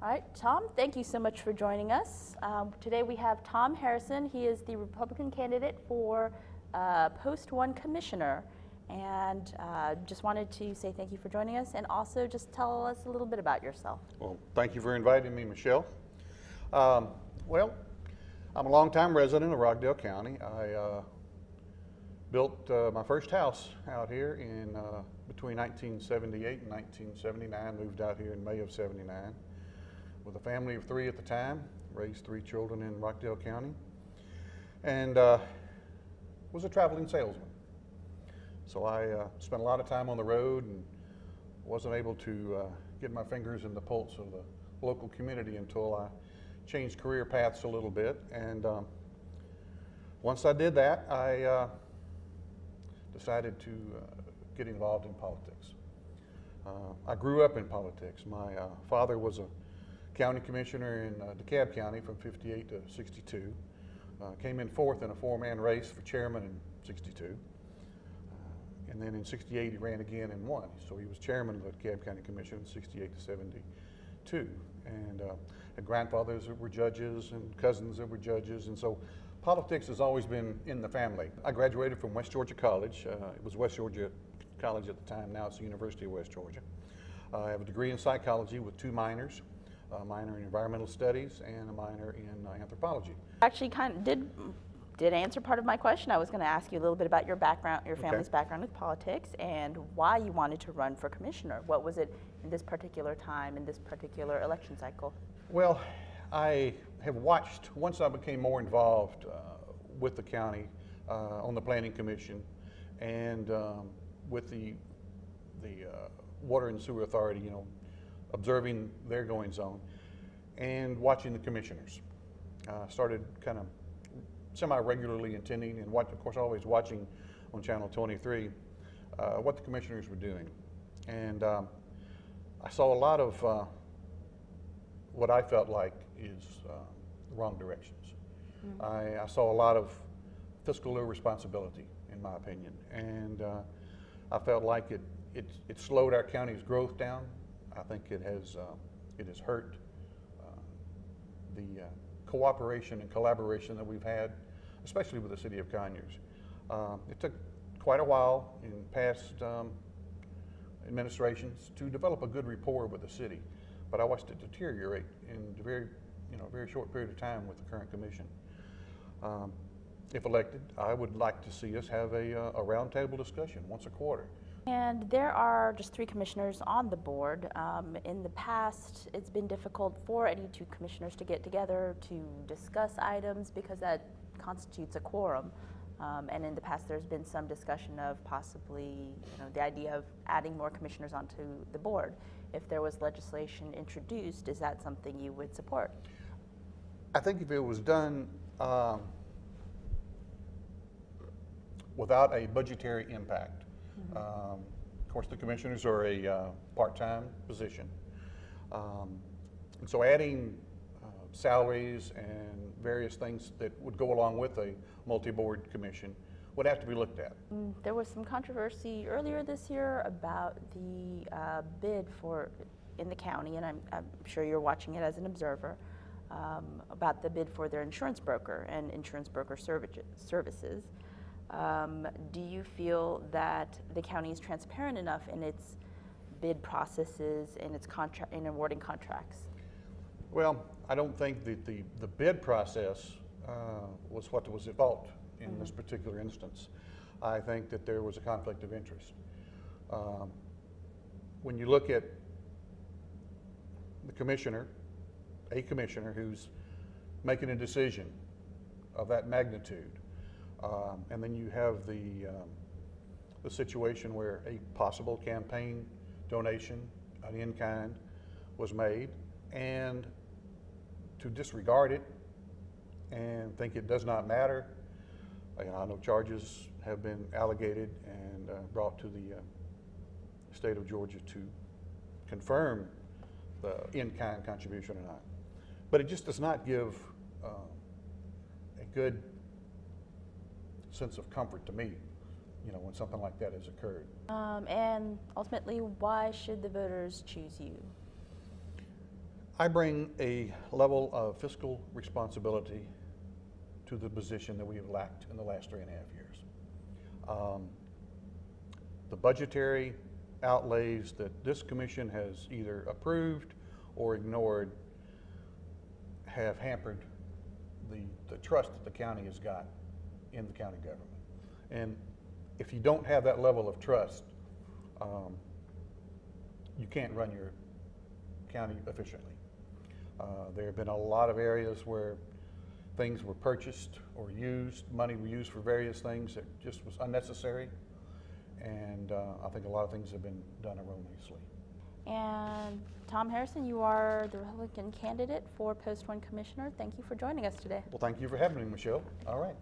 All right, Tom, thank you so much for joining us. Today we have Tom Harrison. He is the Republican candidate for Post 1 Commissioner. And just wanted to say thank you for joining us, and also just tell us a little bit about yourself. Well, thank you for inviting me, Michelle. Well, I'm a longtime resident of Rockdale County. I built my first house out here in between 1978 and 1979. Moved out here in May of '79 with a family of 3 at the time. Raised 3 children in Rockdale County, and was a traveling salesman. So I spent a lot of time on the road and wasn't able to get my fingers in the pulse of the local community until I changed career paths a little bit. And once I did that, I decided to get involved in politics. I grew up in politics. My father was a county commissioner in DeKalb County from '58 to '62. Came in 4th in a 4-man race for chairman in '62. And then in '68 he ran again and won. So he was chairman of the DeKalb County Commission in '68 to '72. And had grandfathers that were judges and cousins that were judges. And so politics has always been in the family. I graduated from West Georgia College. It was West Georgia College at the time. Now it's the University of West Georgia. I have a degree in psychology with 2 minors. A minor in environmental studies and a minor in anthropology. Actually kind of did answer part of my question. I was going to ask you a little bit about your background, your family's background with politics, and why you wanted to run for commissioner. What was it in this particular time, in this particular election cycle? Well, I have watched, once I became more involved with the county on the planning commission and with the water and sewer authority, you know, observing their goings on and watching the commissioners. Started kind of semi-regularly attending and of course always watching on Channel 23 what the commissioners were doing. And I saw a lot of what I felt like is the wrong directions. Mm-hmm. I saw a lot of fiscal irresponsibility, in my opinion, and I felt like it slowed our county's growth down. I think it has hurt the cooperation and collaboration that we've had, especially with the city of Conyers. It took quite a while in past administrations to develop a good rapport with the city, but I watched it deteriorate in a very short period of time with the current commission. If elected, I would like to see us have a roundtable discussion once a quarter. And there are just 3 commissioners on the board. In the past, it's been difficult for any 2 commissioners to get together to discuss items because that constitutes a quorum. And in the past, there's been some discussion of possibly, the idea of adding more commissioners onto the board. If there was legislation introduced, is that something you would support? I think if it was done without a budgetary impact. Of course, the commissioners are a part-time position. And so adding salaries and various things that would go along with a multi-board commission would have to be looked at. There was some controversy earlier this year about the bid in the county, and I'm sure you're watching it as an observer, about the bid for their insurance broker and insurance broker services. Do you feel that the county is transparent enough in its bid processes and its in awarding contracts? Well, I don't think that the bid process was what was at fault in this particular instance. I think that there was a conflict of interest. When you look at the commissioner, a commissioner who's making a decision of that magnitude, and then you have the situation where a possible campaign donation, an in-kind, was made, and to disregard it and think it does not matter. I know charges have been allocated and brought to the state of Georgia to confirm the in-kind contribution or not. But it just does not give a good sense of comfort to me, when something like that has occurred. And ultimately, why should the voters choose you? I bring a level of fiscal responsibility to the position that we have lacked in the last 3.5 years. The budgetary outlays that this commission has either approved or ignored have hampered the trust that the county has got in the county government. And if you don't have that level of trust, you can't run your county efficiently. There have been a lot of areas where things were purchased or used, money was used for various things that just was unnecessary. And I think a lot of things have been done erroneously. And Tom Harrison, you are the Republican candidate for Post 1 Commissioner. Thank you for joining us today. Well, thank you for having me, Michelle. All right.